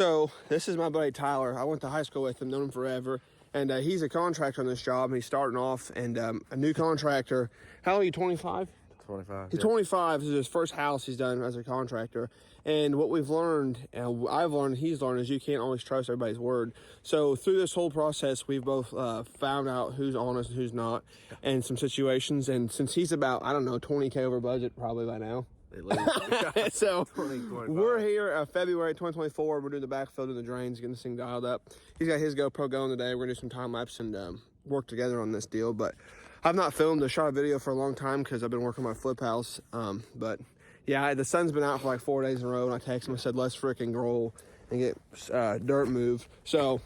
So this is my buddy Tyler. I went to high school with him, known him forever, and he's a contractor on this job. And he's starting off, and a new contractor. How old are you? 25. 25. He's 25. This is his first house he's done as a contractor. And what we've learned, and I've learned, he's learned, is you can't always trust everybody's word. So through this whole process, we've both found out who's honest and who's not, in some situations. And since he's about, I don't know, 20K over budget probably by now. So 20, we're here February 2024. We're doing the backfill and the drains, getting this thing dialed up. He's got his GoPro going today. We're gonna do some time lapse and work together on this deal. But I've not filmed or shot a video for a long time because I've been working on my flip house. But yeah, the sun's been out for like 4 days in a row, and I texted him and said, let's freaking roll and get dirt moved. So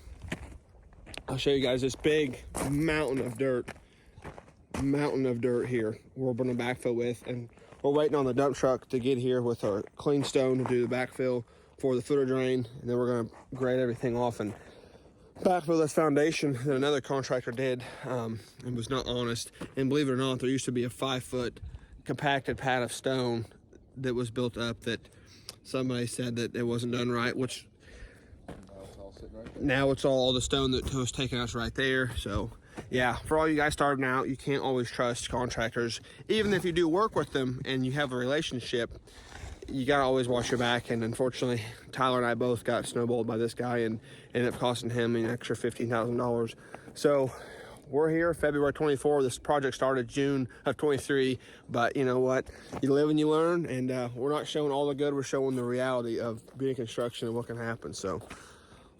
I'll show you guys this big mountain of dirt here we're gonna backfill with, and we're waiting on the dump truck to get here with our clean stone to do the backfill for the footer drain, and then we're gonna grade everything off and backfill this foundation that another contractor did and was not honest. And believe it or not, there used to be a 5-foot compacted pad of stone that was built up that somebody said that it wasn't done right, which now it's all the stone that was taken out right there. So yeah, for all you guys starting out, you can't always trust contractors. Even if you do work with them and you have a relationship, you gotta always watch your back. And unfortunately, Tyler and I both got snowballed by this guy and ended up costing him an extra $15,000. So we're here February 24. This project started June of 23, but you know what? You live and you learn, and we're not showing all the good, we're showing the reality of being in construction and what can happen. So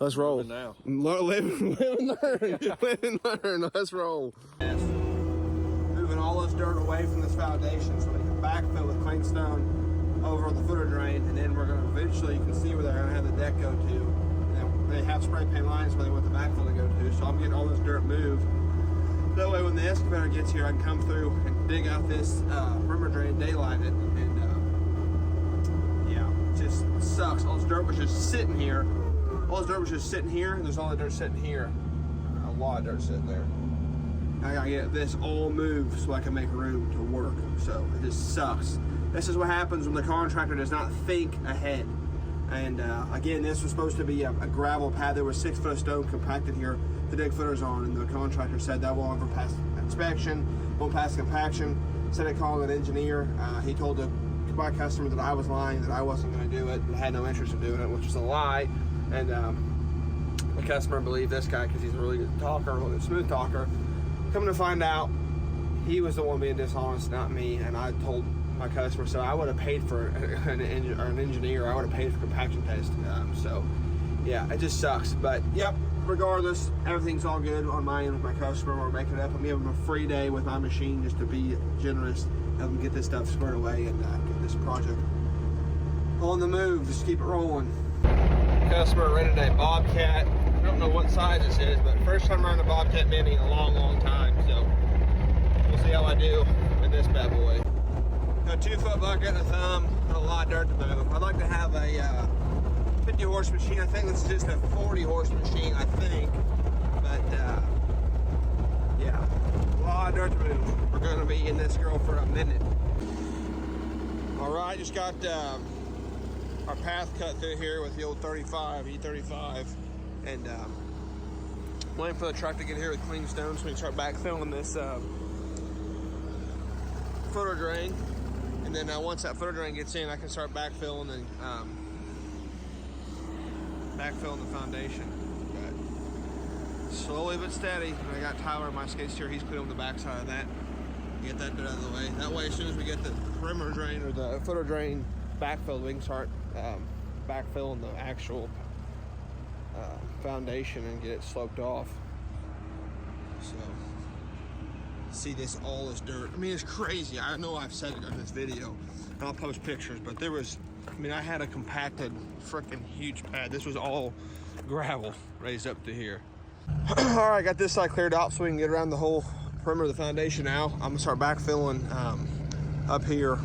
let's roll. Now. Live and learn. Live and learn. Let's roll. Moving all this dirt away from this foundation so we can backfill with clean stone over the footer drain, and then we're going to eventually, you can see where they're going to have the deck go to. And they have spray paint lines where they want the backfill to go to. So I'm getting all this dirt moved. That way when the excavator gets here, I can come through and dig out this perimeter drain, daylight it, and yeah, it just sucks. All this dirt was just sitting here. All this dirt was just sitting here, and there's all the dirt sitting here. A lot of dirt sitting there. I gotta get this all moved so I can make room to work. So it just sucks. This is what happens when the contractor does not think ahead. And again, this was supposed to be a gravel pad. There was 6 foot of stone compacted here to dig footers on, and the contractor said that won't ever pass inspection, won't pass compaction. Instead of calling an engineer, he told my customer that I was lying, that I wasn't going to do it, and I had no interest in doing it, which was a lie. And the customer believed this guy because he's a really good talker, a really smooth talker. Coming to find out, he was the one being dishonest, not me. And I told my customer, so I would have paid for an engineer. I would have paid for compaction test. So yeah, it just sucks. But yep, regardless, everything's all good on my end with my customer. We're making it up. I'm giving him a free day with my machine just to be generous, help him get this stuff squared away and get this project on the move. Just keep it rolling. Customer rented a Bobcat. I don't know what size this is, but first time running a Bobcat Mini in a long, long time. So we'll see how I do with this bad boy. Got a 2-foot bucket and a thumb, and a lot of dirt to move. I'd like to have a 50 horse machine. I think this is just a 40 horse machine, I think. But yeah, a lot of dirt to move. We're gonna be in this girl for a minute. All right, just got our path cut through here with the old 35, E35, and waiting for the truck to get here with clean stone so we can start backfilling this footer drain. And then once that footer drain gets in, I can start backfilling and backfilling the foundation. But slowly but steady. And I got Tyler in my skid steer. He's put on the backside of that. Get that out of the way. That way, as soon as we get the perimeter drain or the footer drain backfilled, we can start backfilling the actual foundation and get it sloped off. So see this, all this dirt. I mean, it's crazy. I know I've said it in this video, and I'll post pictures, but there was, I mean, I had a compacted freaking huge pad. This was all gravel raised up to here. All right, got this side cleared out so we can get around the whole perimeter of the foundation now. I'm gonna start backfilling up here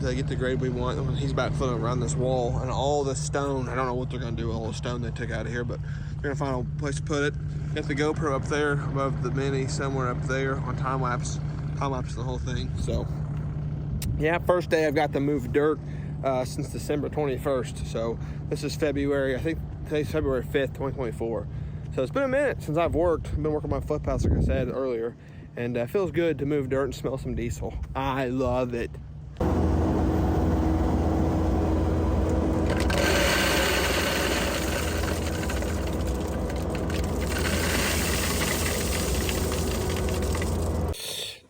to get the grade we want. He's backfilling around this wall and all this stone. I don't know what they're gonna do with all the stone they took out of here, but they're gonna find a place to put it. Got the GoPro up there above the Mini, somewhere up there on time lapse the whole thing. So yeah, first day I've got to move dirt since December 21st. So this is February, I think today's February 5th, 2024. So it's been a minute since I've worked. I've been working my footpaths, like I said earlier, and it feels good to move dirt and smell some diesel. I love it.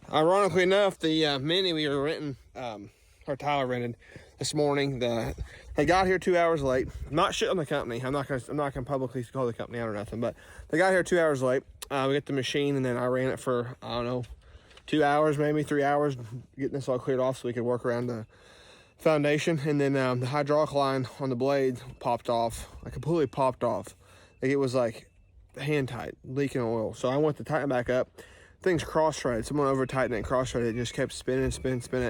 Ironically enough, the Mini we were renting, or Tyler rented this morning, they got here 2 hours late. I'm not shitting on the company. I'm not gonna publicly call the company out or nothing, but they got here 2 hours late. We got the machine, and then I ran it for, I don't know, 2 hours, maybe 3 hours, getting this all cleared off so we could work around the foundation. And then the hydraulic line on the blade popped off, like completely popped off. Like it was like hand tight, leaking oil. So I went to tighten it back up. Things cross-threaded. Someone over-tightened it and cross-threaded it. It just kept spinning.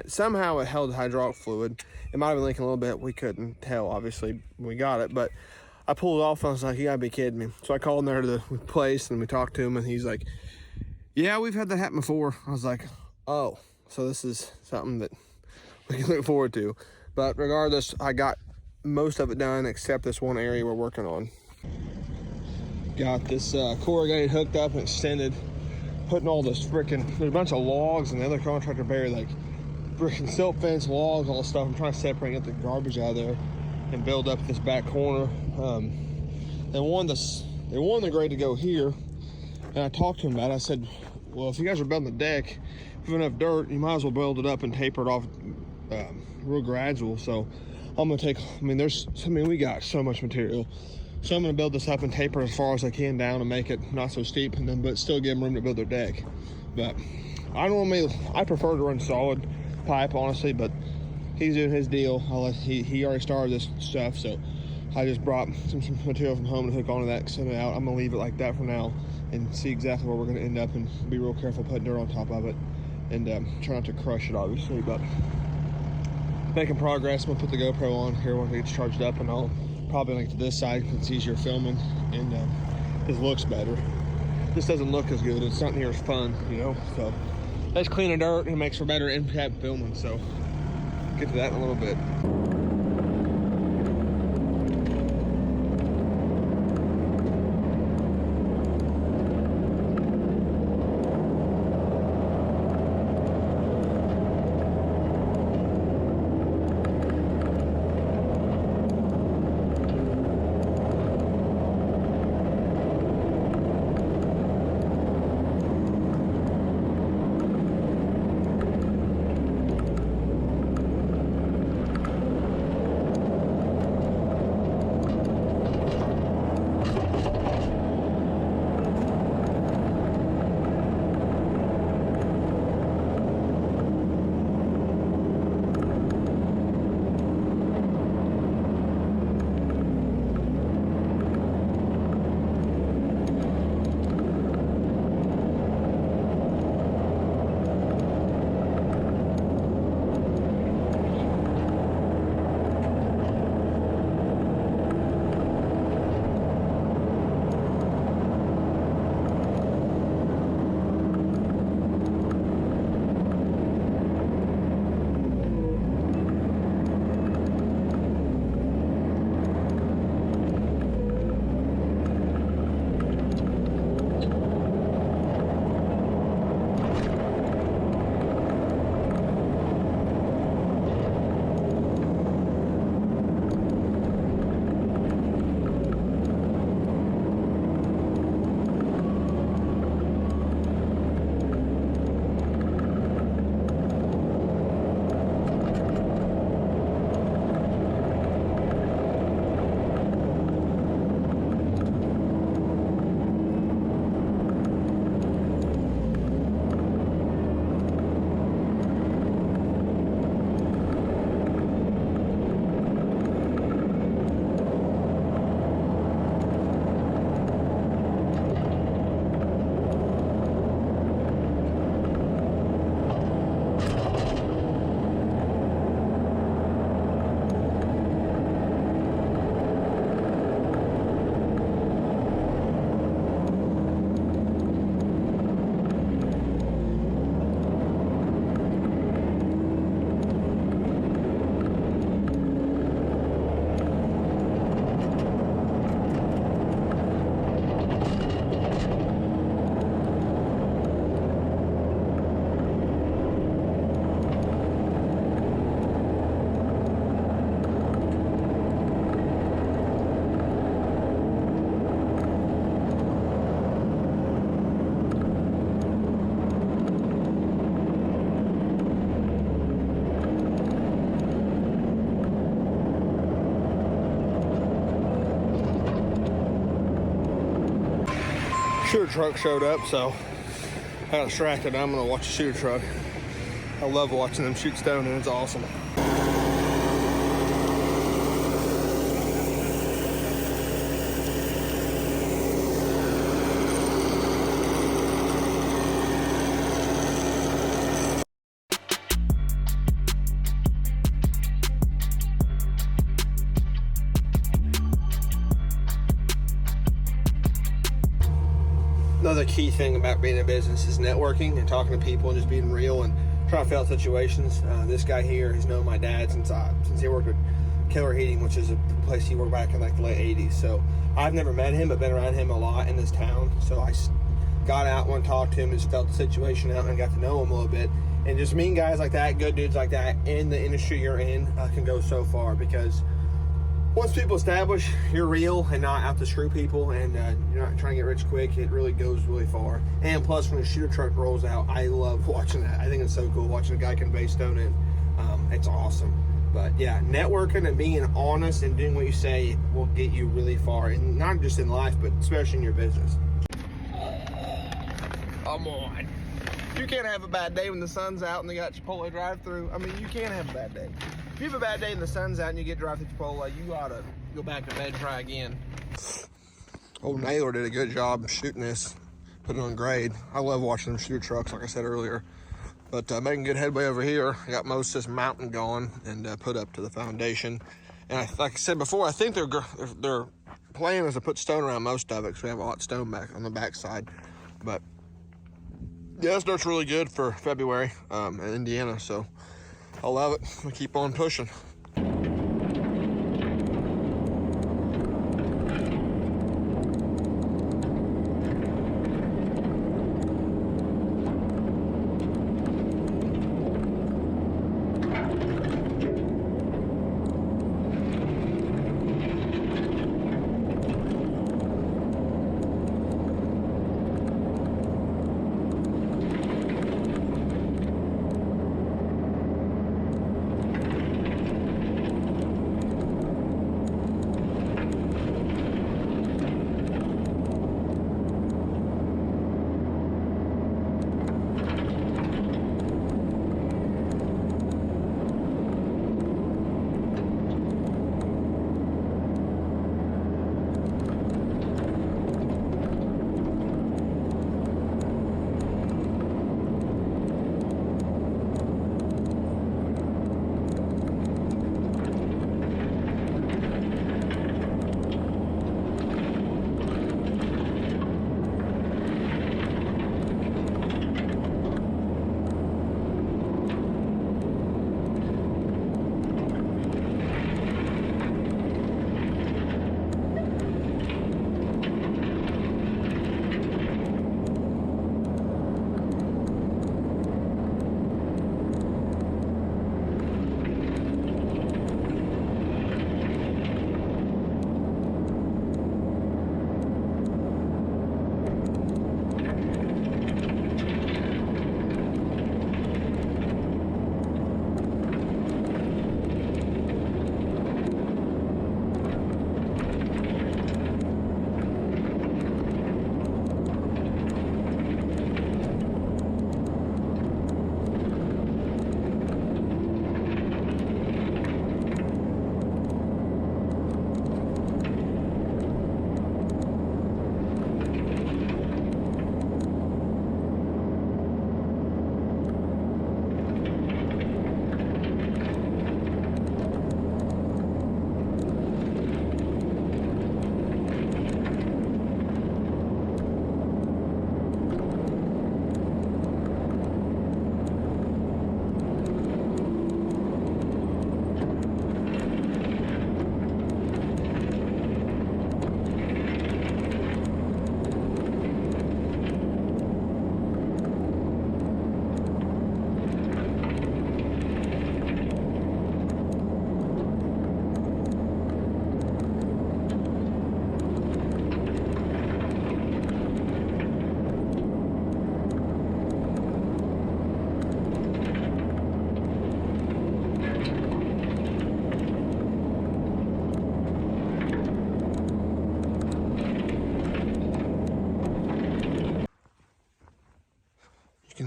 Somehow it held the hydraulic fluid. It might have been leaking a little bit. We couldn't tell, obviously, when we got it. But I pulled it off, and I was like, you gotta be kidding me. So I called in there to the place, and we talked to him, and he's like, yeah, we've had that happen before. I was like, oh, so this is something that we can look forward to. But regardless, I got most of it done except this one area we're working on. Got this corrugated hooked up and extended. Putting all this freaking, there's a bunch of logs, and the other contractor buried like freaking silt fence logs, all this stuff. I'm trying to separate and get the garbage out of there and build up this back corner. They wanted the grade to go here, and I talked to him about it. I said, well, if you guys are building the deck, if you have enough dirt, you might as well build it up and taper it off real gradual. So I'm gonna take, we got so much material. So I'm gonna build this up and taper as far as I can down and make it not so steep, and then but still give them room to build their deck. But I prefer to run solid pipe, honestly, but he's doing his deal. He already started this stuff, so I just brought some material from home to hook onto that, send it out. I'm gonna leave it like that for now and see exactly where we're gonna end up, and be real careful putting dirt on top of it, and try not to crush it, obviously. But making progress. I'm gonna put the GoPro on here once it gets charged up, and I'll probably link to this side because it's easier filming, and this looks better. This doesn't look as good. It's not near as fun, you know. So let's clean the dirt, and it makes for better in-cab filming. So get to that in a little bit. shooter truck showed up, so I got distracted. I'm gonna watch the shooter truck. I love watching them shoot stone, and it's awesome. Another key thing about being in business is networking and talking to people and just being real and trying to fill out situations. This guy here, he's known my dad since he worked at Keller Heating, which is a place he worked back in like the late 80s. So I've never met him, but been around him a lot in this town. So I got out, went and talked to him, just felt the situation out and got to know him a little bit. And just meeting guys like that, good dudes like that in the industry you're in can go so far, because once people establish you're real and not out to screw people, and you're not trying to get rich quick, it really goes really far. And plus, when a shooter truck rolls out, I love watching that. I think it's so cool watching a guy convey stone in. It's awesome. But yeah, networking and being honest and doing what you say will get you really far, and not just in life, but especially in your business. Come on. You can't have a bad day when the sun's out and they got Chipotle drive-through. I mean, you can't have a bad day. If you have a bad day and the sun's out and you get drive-through Chipotle, you ought to go back to bed and try again. Old Naylor did a good job shooting this, putting it on grade. I love watching them shooter trucks, like I said earlier. But making good headway over here. I got most of this mountain gone and put up to the foundation. And like I said before, I think their plan is to put stone around most of it, because we have a lot of stone back on the backside. But yeah, this dirt's really good for February in Indiana, so I love it. We keep on pushing.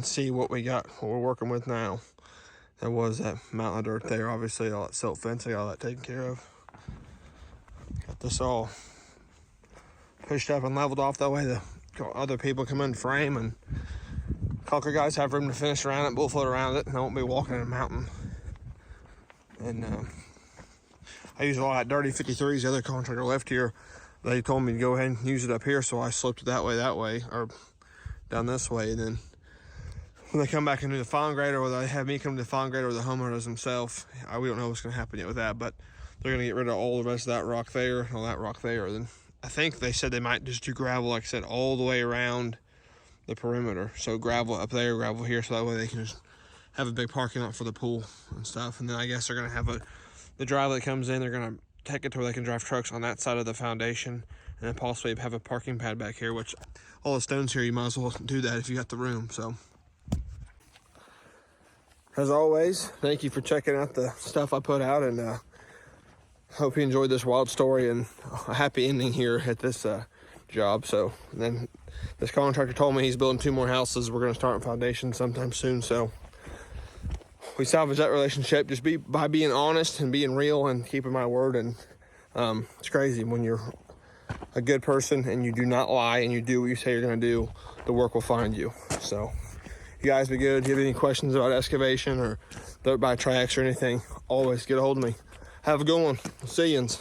can see what we got, what we're working with now. There was that mountain of dirt there, obviously all that silt fencing, all that taken care of. Got this all pushed up and leveled off, that way the other people come in frame and concrete guys have room to finish around it, bull float around it, and I won't be walking in a mountain. And I use a lot of that dirty 53s. The other contractor left here, they told me to go ahead and use it up here, so I sloped it that way, or down this way. And then when they come back and do the fine grader, or they have me come to the fine grader, or the homeowner does himself, we don't know what's going to happen yet with that, but they're going to get rid of all the rest of that rock there and all that rock there. Then I think they said they might just do gravel, like I said, all the way around the perimeter. So gravel up there, gravel here, so that way they can just have a big parking lot for the pool and stuff. And then I guess they're going to have the driveway that comes in, they're going to take it to where they can drive trucks on that side of the foundation, and then possibly have a parking pad back here, which all the stones here, you might as well do that if you got the room. So as always, thank you for checking out the stuff I put out, and hope you enjoyed this wild story and a happy ending here at this job. So then this contractor told me he's building 2 more houses. We're going to start on foundation sometime soon, so we salvage that relationship just by being honest and being real and keeping my word. And it's crazy when you're a good person and you do not lie and you do what you say you're going to do, the work will find you. So you guys be good. If you have any questions about excavation or dirt by tracks or anything, always get a hold of me. Have a good one. See yous.